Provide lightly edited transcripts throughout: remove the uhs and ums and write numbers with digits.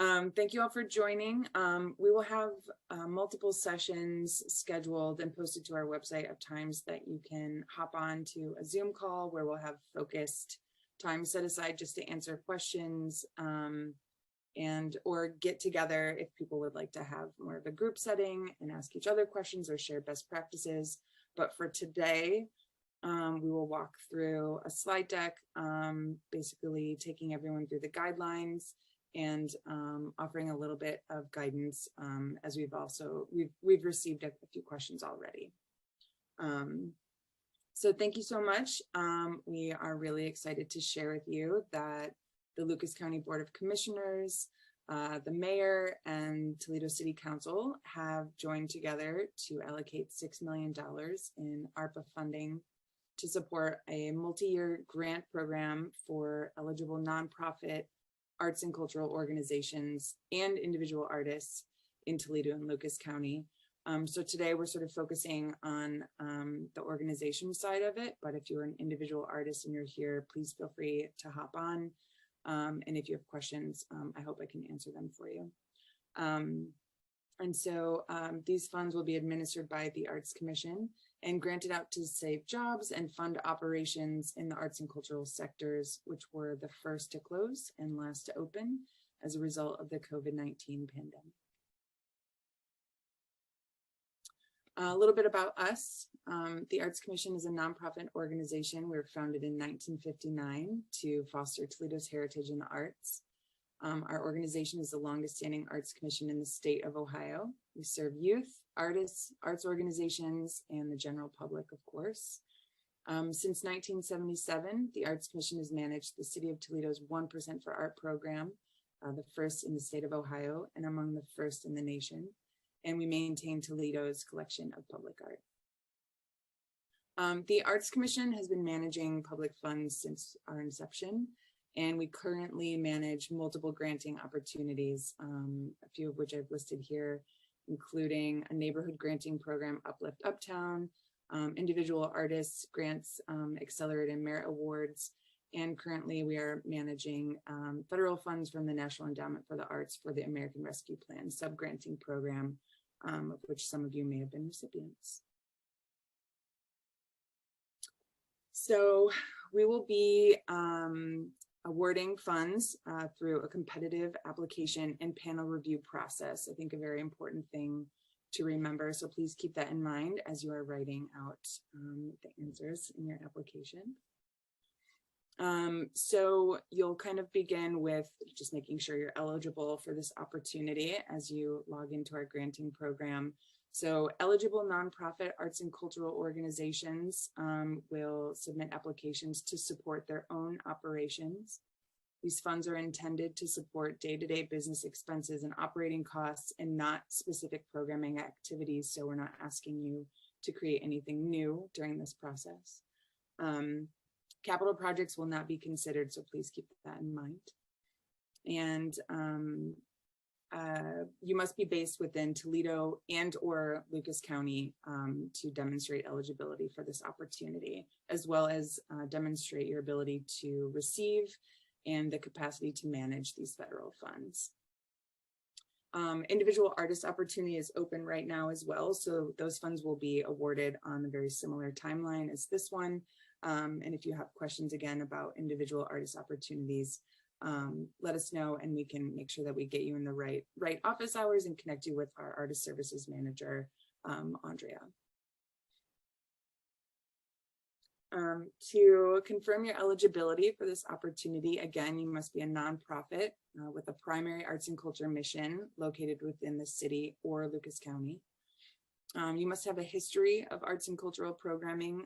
Thank you all for joining. We will have multiple sessions scheduled and posted to our website of times that you can hop on to a Zoom call where we'll have focused time set aside just to answer questions and or get together if people would like to have more of a group setting and ask each other questions or share best practices. But for today, we will walk through a slide deck, basically taking everyone through the guidelines and offering a little bit of guidance as we've received a few questions already. So thank you so much. We are really excited to share with you that the Lucas County Board of Commissioners, the mayor and Toledo City Council have joined together to allocate $6 million in ARPA funding to support a multi-year grant program for eligible nonprofit arts and cultural organizations and individual artists in Toledo and Lucas County. So today we're sort of focusing on the organization side of it, but if you're an individual artist and you're here, please feel free to hop on. And if you have questions, I hope I can answer them for you. And so these funds will be administered by the Arts Commission and granted out to save jobs and fund operations in the arts and cultural sectors, which were the first to close and last to open as a result of the COVID-19 pandemic. A little bit about us. The Arts Commission is a nonprofit organization. We were founded in 1959 to foster Toledo's heritage in the arts. Our organization is the longest standing arts commission in the state of Ohio. We serve youth, artists, arts organizations, and the general public, of course. Since 1977, the Arts Commission has managed the city of Toledo's 1% for Art program, the first in the state of Ohio and among the first in the nation. And we maintain Toledo's collection of public art. The Arts Commission has been managing public funds since our inception, and we currently manage multiple granting opportunities, a few of which I've listed here, including a neighborhood granting program, Uplift Uptown, individual artists grants, Accelerated Merit Awards, and currently we are managing federal funds from the National Endowment for the Arts for the American Rescue Plan sub-granting program, of which some of you may have been recipients. So we will be awarding funds through a competitive application and panel review process. I think a very important thing to remember. So please keep that in mind as you are writing out the answers in your application. So you'll kind of begin with just making sure you're eligible for this opportunity as you log into our granting program. So eligible nonprofit arts and cultural organizations will submit applications to support their own operations. These funds are intended to support day-to-day business expenses and operating costs and not specific programming activities. So we're not asking you to create anything new during this process. Capital projects will not be considered, so please keep that in mind. And you must be based within Toledo and or Lucas County to demonstrate eligibility for this opportunity, as well as demonstrate your ability to receive and the capacity to manage these federal funds. Individual artist opportunity is open right now as well, so those funds will be awarded on a very similar timeline as this one. And if you have questions again about individual artist opportunities, let us know and we can make sure that we get you in the right office hours and connect you with our artist services manager, Andrea. To confirm your eligibility for this opportunity, again, you must be a nonprofit with a primary arts and culture mission located within the city or Lucas County. You must have a history of arts and cultural programming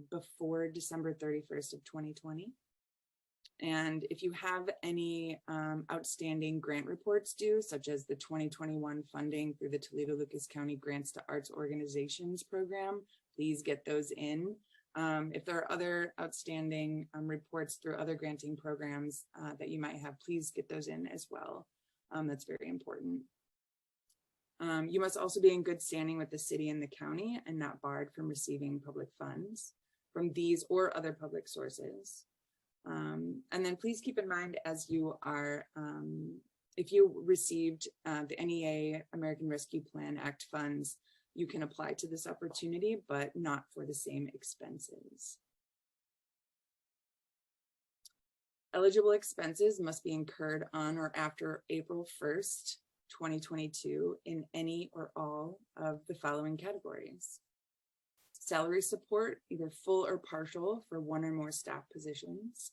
before December 31st of 2020. And if you have any outstanding grant reports due, such as the 2021 funding through the Toledo Lucas County Grants to Arts Organizations program, please get those in. If there are other outstanding reports through other granting programs that you might have, please get those in as well. That's very important. You must also be in good standing with the city and the county and not barred from receiving public funds from these or other public sources. And then please keep in mind as you are if you received the NEA American Rescue Plan Act funds, you can apply to this opportunity, but not for the same expenses. Eligible expenses must be incurred on or after April 1st, 2022 in any or all of the following categories. Salary support, either full or partial for one or more staff positions.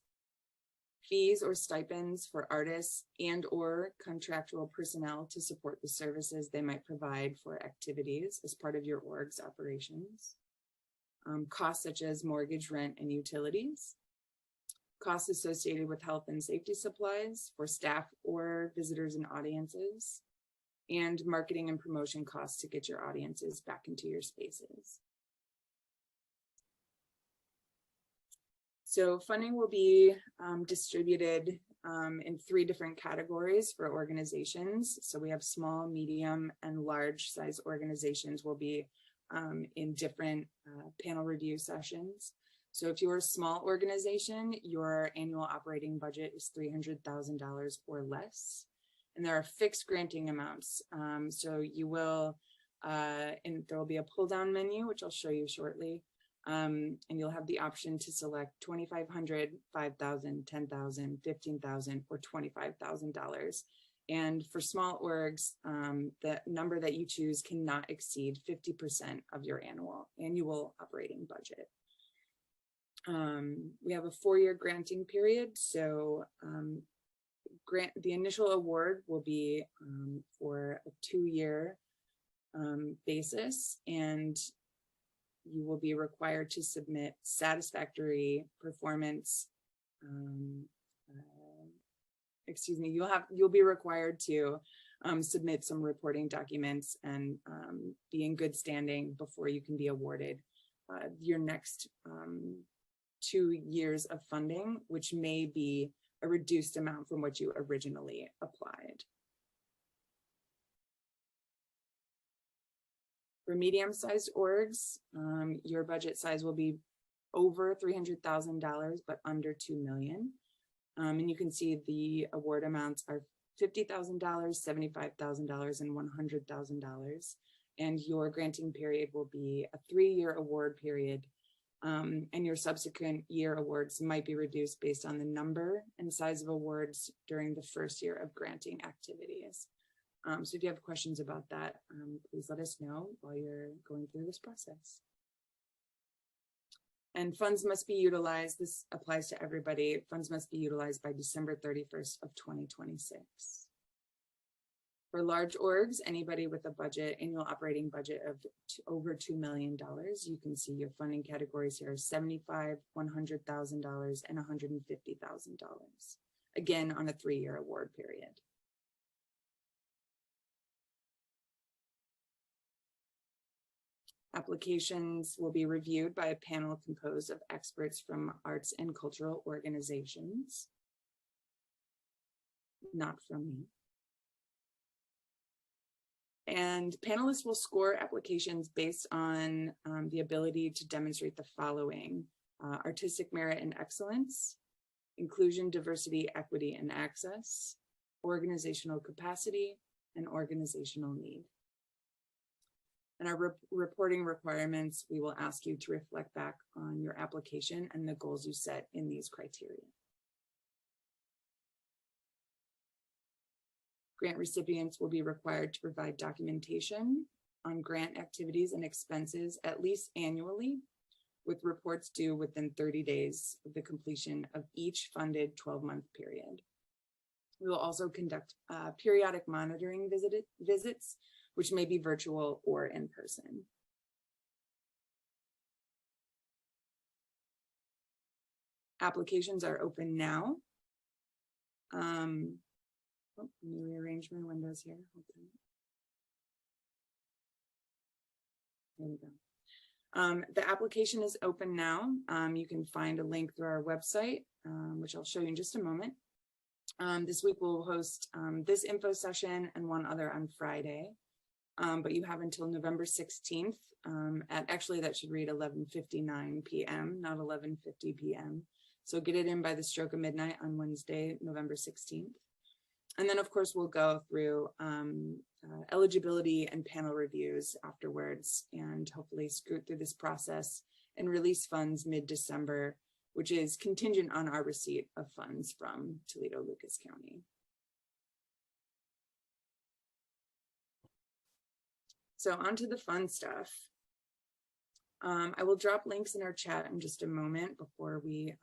Fees or stipends for artists and or contractual personnel to support the services they might provide for activities as part of your org's operations. Costs such as mortgage, rent, and utilities. Costs associated with health and safety supplies for staff or visitors and audiences. And marketing and promotion costs to get your audiences back into your spaces. So funding will be distributed in 3 different categories for organizations. So we have small, medium, and large size organizations will be in different panel review sessions. So if you're a small organization, your annual operating budget is $300,000 or less. And there are fixed granting amounts. So you will, and there will be a pull down menu, which I'll show you shortly. And you'll have the option to select $2,500, $5,000, $10,000, $15,000, or $25,000. And for small orgs, the number that you choose cannot exceed 50% of your annual operating budget. We have a 4-year granting period. So the initial award will be for a 2-year basis, and you will be required to submit satisfactory performance. You'll be required to submit some reporting documents and be in good standing before you can be awarded your next 2 years of funding, which may be a reduced amount from what you originally applied. For medium-sized orgs, your budget size will be over $300,000, but under $2 million. And you can see the award amounts are $50,000, $75,000, and $100,000. And your granting period will be a 3-year award period. And your subsequent year awards might be reduced based on the number and size of awards during the first year of granting activities. So if you have questions about that, please let us know while you're going through this process. And funds must be utilized. This applies to everybody. Funds must be utilized by December 31st of 2026. For large orgs, anybody with a annual operating budget of over $2 million, you can see your funding categories here are $75,000, $100,000, and $150,000. Again, on a 3-year award period. Applications will be reviewed by a panel composed of experts from arts and cultural organizations, not from me. And panelists will score applications based on the ability to demonstrate the following: artistic merit and excellence, inclusion, diversity, equity, and access, organizational capacity, and organizational need. And our reporting requirements, we will ask you to reflect back on your application and the goals you set in these criteria. Grant recipients will be required to provide documentation on grant activities and expenses at least annually, with reports due within 30 days of the completion of each funded 12-month period. We will also conduct periodic monitoring visits, which may be virtual or in person. Applications are open now. Let me rearrange my windows here. Okay. There we go. The application is open now. You can find a link through our website, which I'll show you in just a moment. This week we'll host this info session and one other on Friday. But you have until November 16th actually that should read 11:59 p.m., not 11:50 p.m. So get it in by the stroke of midnight on Wednesday, November 16th. And then of course we'll go through eligibility and panel reviews afterwards, and hopefully scrut through this process and release funds mid-December, which is contingent on our receipt of funds from Toledo Lucas County. So on to the fun stuff. I will drop links in our chat in just a moment before we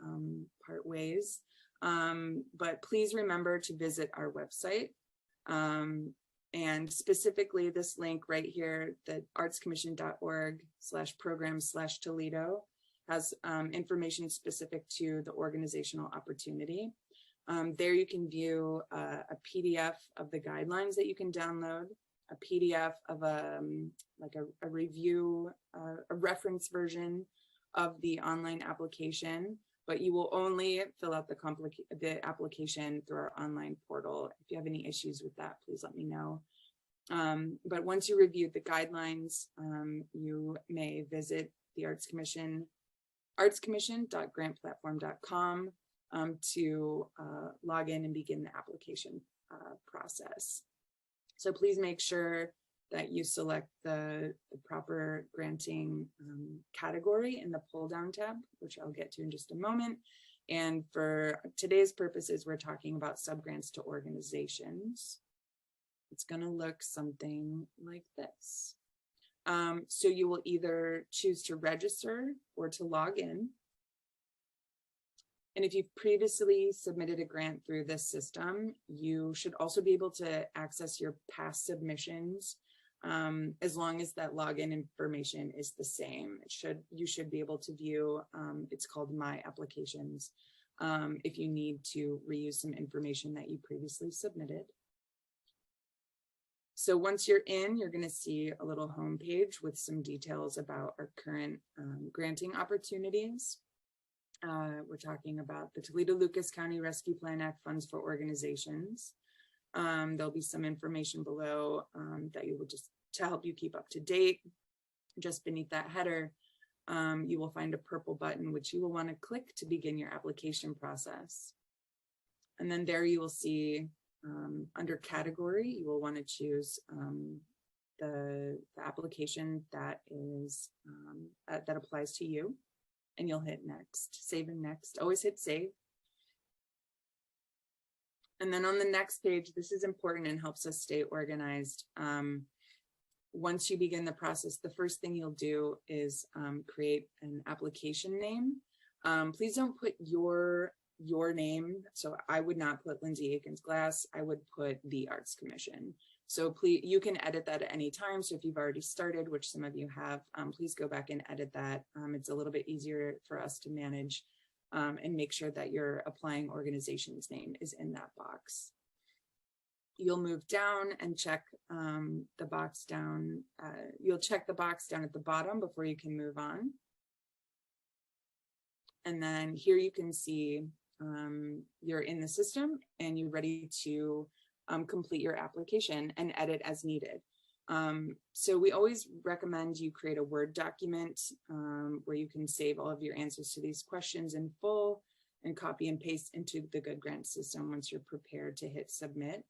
part ways. But please remember to visit our website. And specifically this link right here, the artscommission.org/program/Toledo has information specific to the organizational opportunity. There you can view a PDF of the guidelines that you can download, a PDF of a review, a reference version of the online application, but you will only fill out the application through our online portal. If you have any issues with that, please let me know. But once you review the guidelines, you may visit the Arts Commission, artscommission.grantplatform.com to log in and begin the application process. So please make sure that you select the proper granting category in the pull down tab, which I'll get to in just a moment. And for today's purposes, we're talking about subgrants to organizations. It's going to look something like this. So you will either choose to register or to log in. And if you've previously submitted a grant through this system, you should also be able to access your past submissions as long as that login information is the same. You should be able to view, it's called My Applications, if you need to reuse some information that you previously submitted. So once you're in, you're going to see a little homepage with some details about our current granting opportunities. We're talking about the Toledo Lucas County Rescue Plan Act funds for organizations. There'll be some information below that you will just to help you keep up to date. Just beneath that header, you will find a purple button, which you will want to click to begin your application process. And then there you will see under category, you will want to choose the application that is that applies to you. And you'll hit next, save and next, always hit save. And then on the next page, this is important and helps us stay organized. Once you begin the process, the first thing you'll do is create an application name. Please don't put your name. So I would not put Lindsay Aikens Glass, I would put the Arts Commission. So please, you can edit that at any time. So if you've already started, which some of you have, please go back and edit that. It's a little bit easier for us to manage and make sure that your applying organization's name is in that box. You'll move down and check the box down. You'll check the box down at the bottom before you can move on. And then here you can see you're in the system and you're ready to complete your application and edit as needed. So we always recommend you create a Word document where you can save all of your answers to these questions in full and copy and paste into the Good Grant system once you're prepared to hit submit.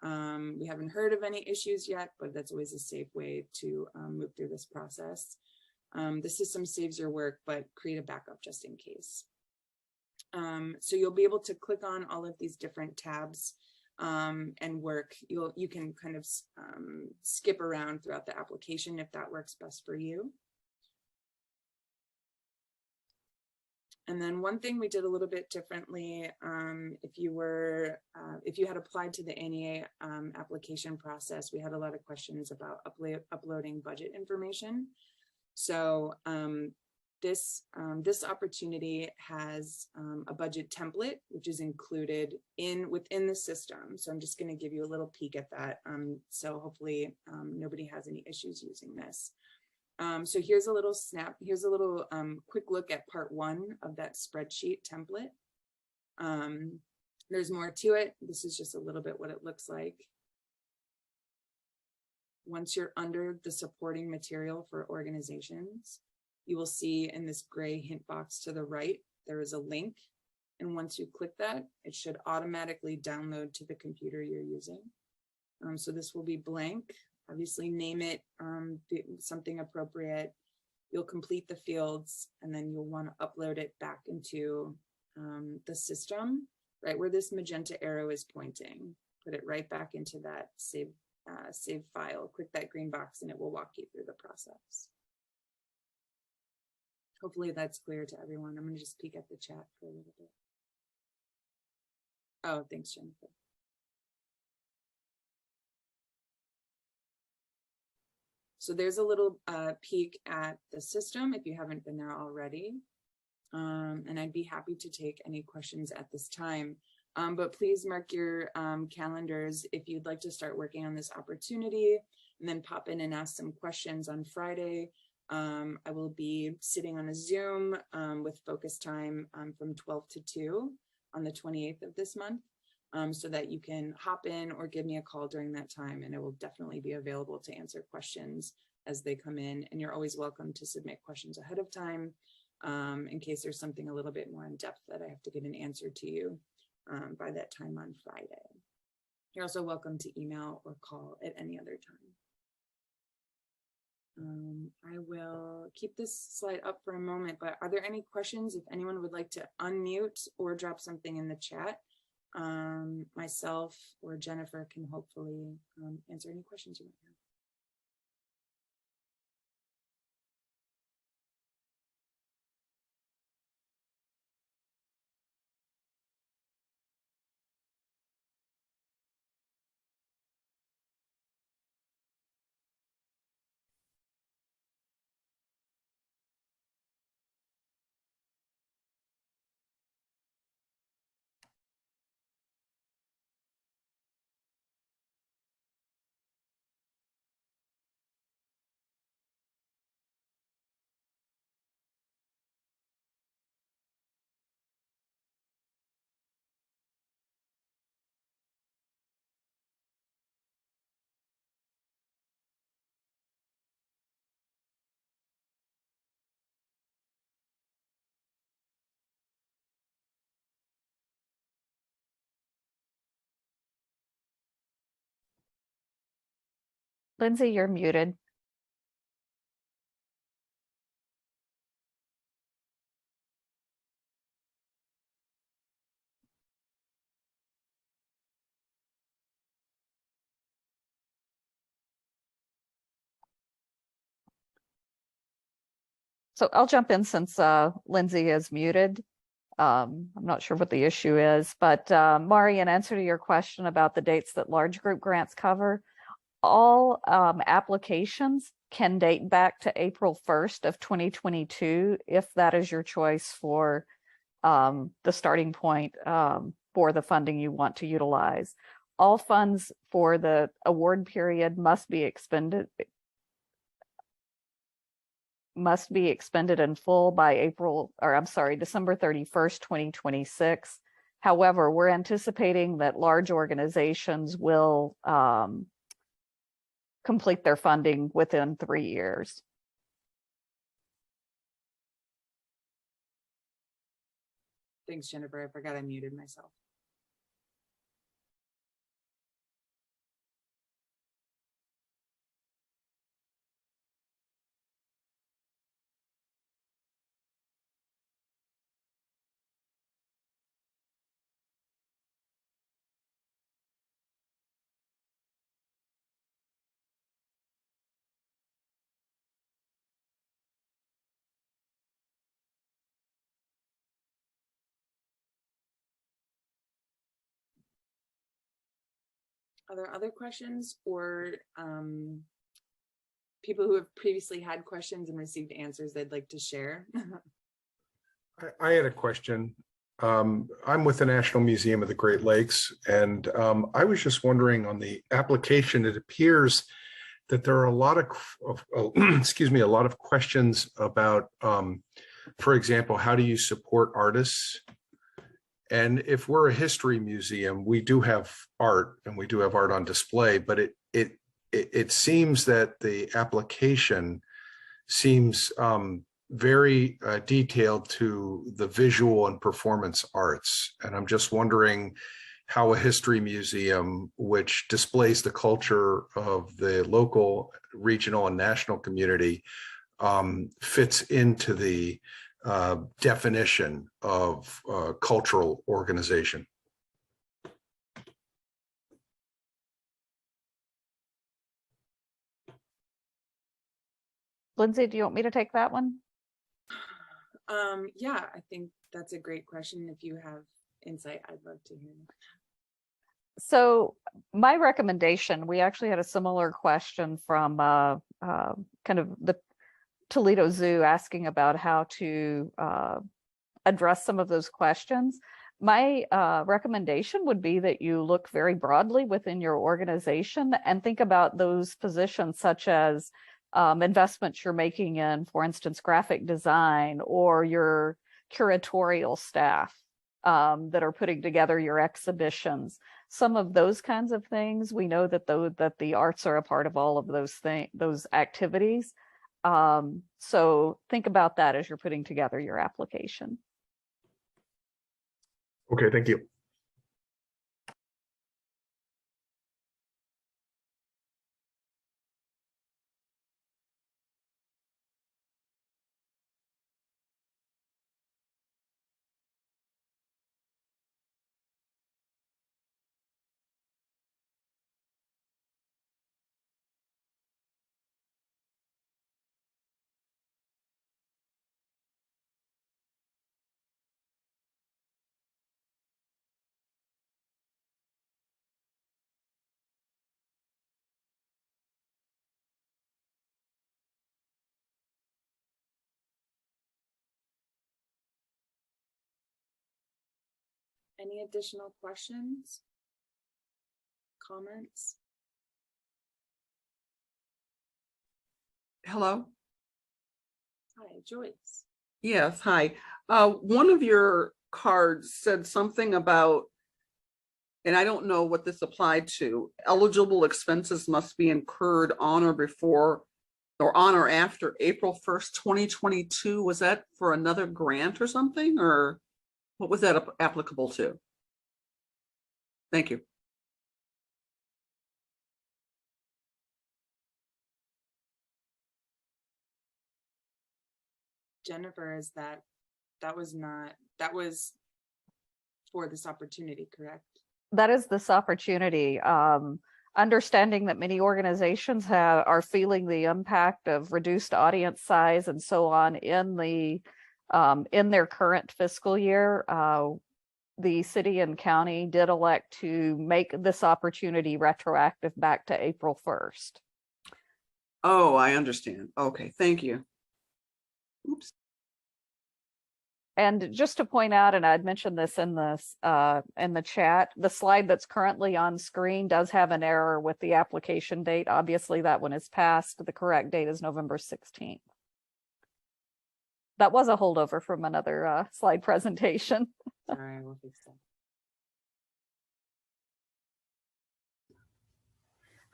We haven't heard of any issues yet, but that's always a safe way to move through this process. The system saves your work, but create a backup just in case. So you'll be able to click on all of these different tabs and work. You can kind of skip around throughout the application if that works best for you. And then one thing we did a little bit differently, if you had applied to the NEA application process, we had a lot of questions about uploading budget information. So this opportunity has a budget template, which is included within the system. So I'm just going to give you a little peek at that. So hopefully nobody has any issues using this. So here's a little quick look at part 1 of that spreadsheet template. There's more to it. This is just a little bit what it looks like. Once you're under the supporting material for organizations, you will see in this gray hint box to the right, there is a link. And once you click that, it should automatically download to the computer you're using. So this will be blank. Obviously name it something appropriate. You'll complete the fields, and then you'll want to upload it back into the system, right where this magenta arrow is pointing. Put it right back into that save file. Click that green box and it will walk you through the process. Hopefully that's clear to everyone. I'm going to just peek at the chat for a little bit. Oh, thanks, Jennifer. So there's a little peek at the system if you haven't been there already. And I'd be happy to take any questions at this time. But please mark your calendars if you'd like to start working on this opportunity, and then pop in and ask some questions on Friday. I will be sitting on a Zoom with focus time from 12 to 2 on the 28th of this month, so that you can hop in or give me a call during that time, and I will definitely be available to answer questions as they come in. And you're always welcome to submit questions ahead of time in case there's something a little bit more in depth that I have to get an answer to you by that time on Friday. You're also welcome to email or call at any other time. I will keep this slide up for a moment, but are there any questions? If anyone would like to unmute or drop something in the chat, myself or Jennifer can hopefully answer any questions you might have. Lindsay, you're muted. So I'll jump in since Lindsay is muted. I'm not sure what the issue is, but Mari, in answer to your question about the dates that large group grants cover, all applications can date back to April 1st of 2022, if that is your choice for the starting point for the funding you want to utilize. All funds for the award period must be expended in full by December 31st, 2026. However, we're anticipating that large organizations will complete their funding within 3 years. Thanks, Jennifer. I forgot I muted myself. Are there other questions or people who have previously had questions and received answers they'd like to share? I had a question. I'm with the National Museum of the Great Lakes, and I was just wondering on the application, it appears that there are a lot of excuse me, a lot of questions about, for example, how do you support artists? And if we're a history museum, we do have art and we do have art on display, but it seems that the application seems very detailed to the visual and performance arts. And I'm just wondering how a history museum, which displays the culture of the local, regional, and national community, fits into the definition of cultural organization. Lindsay, do you want me to take that one? Yeah, I think that's a great question. If you have insight, I'd love to hear. So my recommendation, we actually had a similar question from kind of the Toledo Zoo asking about how to address some of those questions. My recommendation would be that you look very broadly within your organization and think about those positions such as investments you're making in, for instance, graphic design, or your curatorial staff that are putting together your exhibitions. Some of those kinds of things, we know that the arts are a part of all of those activities. So think about that as you're putting together your application. Okay, thank you. Any additional questions? Comments? Hello? Hi, Joyce. Yes, hi. One of your cards said something about, and I don't know what this applied to, eligible expenses must be incurred on or before or on or after April 1st, 2022. Was that for another grant or something, or what was that applicable to? Thank you. Jennifer, is that was for this opportunity, correct? That is this opportunity. Understanding that many organizations are feeling the impact of reduced audience size and so on in their current fiscal year. The city and county did elect to make this opportunity retroactive back to April 1st. Oh, I understand. Okay, thank you. Oops. And just to point out, and I'd mentioned this in the chat, the slide that's currently on screen does have an error with the application date. Obviously, that one is passed. The correct date is November 16th. That was a holdover from another slide presentation. Sorry, I will fix that.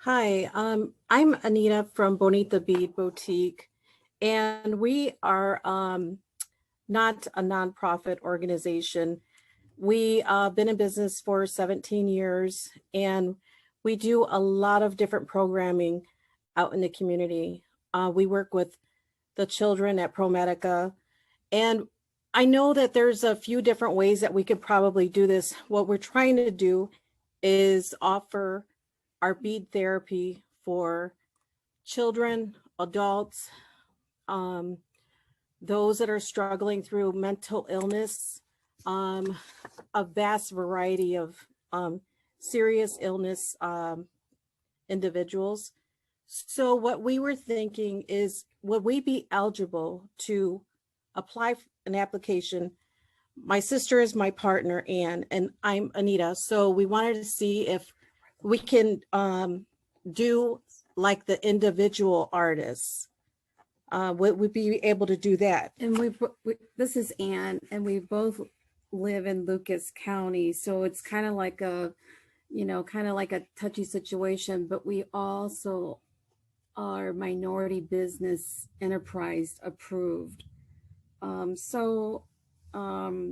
Hi, I'm Anita from Bonita Bead Boutique, and we are not a nonprofit organization. We been in business for 17 years, and we do a lot of different programming out in the community. We work with the children at ProMedica, and I know that there's a few different ways that we could probably do this. What we're trying to do is offer our bead therapy for children, adults, those that are struggling through mental illness, a vast variety of serious illness individuals. So what we were thinking is, would we be eligible to apply for an application? My sister is my partner, Ann, and I'm Anita. So we wanted to see if we can do like the individual artists. Would we be able to do that? And this is Ann, and we both live in Lucas County, so it's kind of like a, kind of like a touchy situation, but we also are minority business enterprise approved.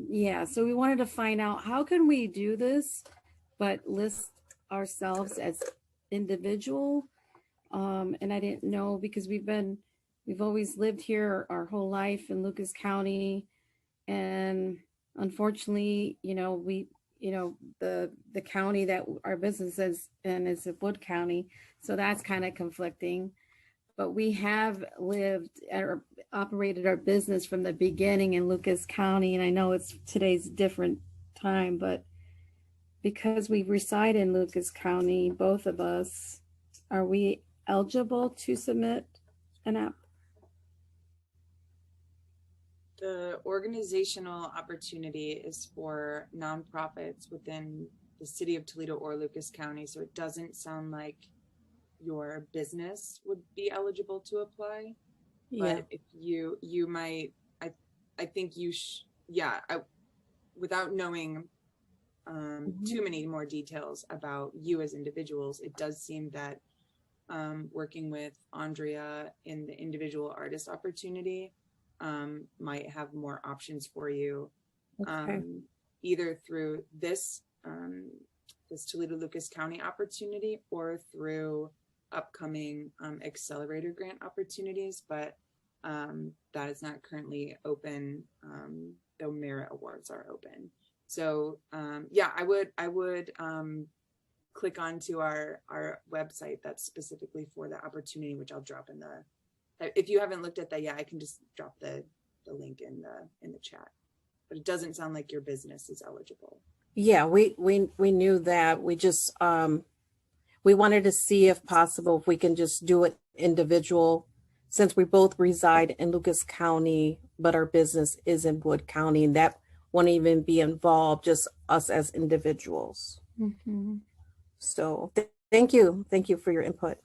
Yeah, so we wanted to find out how can we do this, but list ourselves as individual. And I didn't know because we've always lived here our whole life in Lucas County. And unfortunately, the county that our business is in is Wood County. So that's kind of conflicting. But we have lived or operated our business from the beginning in Lucas County. And I know it's today's different time, but because we reside in Lucas County, both of us, are we eligible to submit an app? The organizational opportunity is for nonprofits within the city of Toledo or Lucas County. So it doesn't sound like your business would be eligible to apply. Yeah. But if you might, I think you without knowing too many more details about you as individuals, it does seem that working with Andrea in the individual artist opportunity might have more options for you, Okay. either through this Toledo Lucas County opportunity or through upcoming accelerator grant opportunities, but that is not currently open, though merit awards are open. So yeah, I would click onto our website that's specifically for the opportunity, which I'll drop in the, if you haven't looked at that yet, I can just drop the link in the chat. But it doesn't sound like your business is eligible. Yeah, we knew that. We just we wanted to see if possible if we can just do it individual, since we both reside in Lucas County, but our business is in Wood County, and that won't even be involved, just us as individuals. Mm-hmm. So thank you for your input.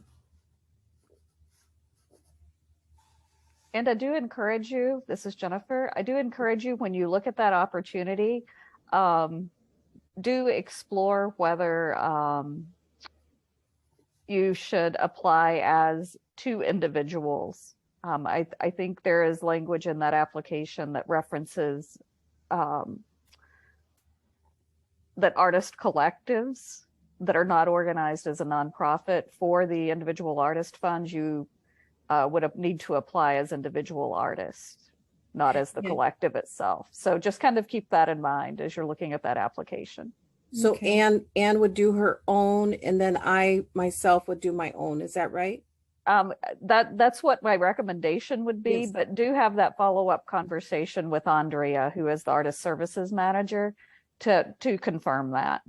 And I do encourage you, this is Jennifer, I do encourage you when you look at that opportunity, do explore whether you should apply as two individuals. I think there is language in that application that references that artist collectives that are not organized as a nonprofit for the individual artist fund, you would need to apply as individual artists, not as the collective itself. So just kind of keep that in mind as you're looking at that application. So Okay. Anne would do her own, and then I myself would do my own. Is that right? That's what my recommendation would be, Yes. but do have that follow-up conversation with Andrea, who is the artist services manager, to confirm that.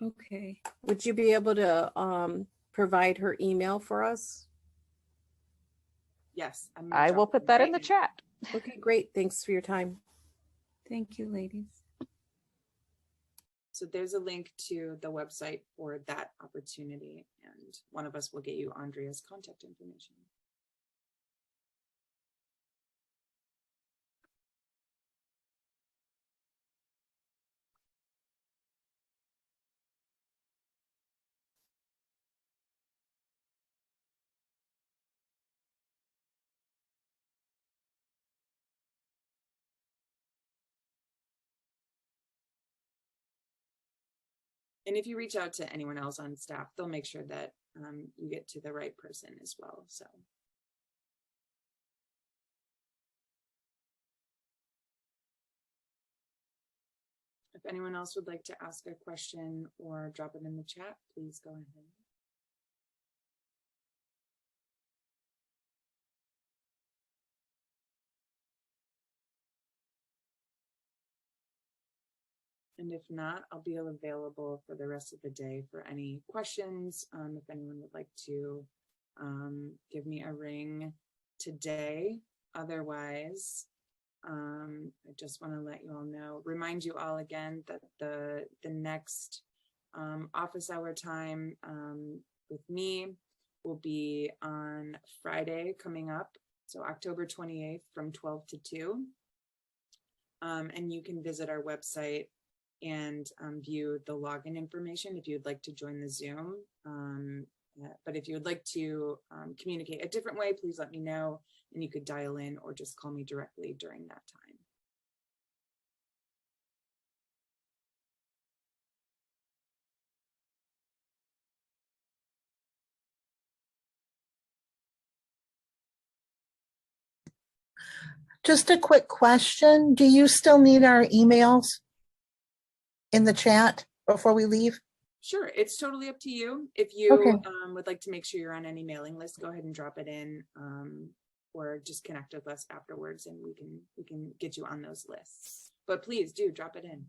Okay. Would you be able to provide her email for us? Yes, I will put that in the chat. Okay, great. Thanks for your time. Thank you, ladies. So there's a link to the website for that opportunity, and one of us will get you Andrea's contact information. And if you reach out to anyone else on staff, they'll make sure that you get to the right person as well. So. If anyone else would like to ask a question or drop it in the chat, please go ahead. And if not, I'll be available for the rest of the day for any questions. If anyone would like to give me a ring today. Otherwise, I just want to let you all know, remind you all again that the next office hour time with me will be on Friday coming up. So October 28th from 12 to 2. And you can visit our website and view the login information if you'd like to join the Zoom. But But if you would like to communicate a different way, please let me know, and you could dial in or just call me directly during that time. Just a quick question. Do you still need our emails in the chat before we leave? Sure, it's totally up to you. If you Okay. would like to make sure you're on any mailing list, go ahead and drop it in, or just connect with us afterwards, and we can get you on those lists. But please do drop it in.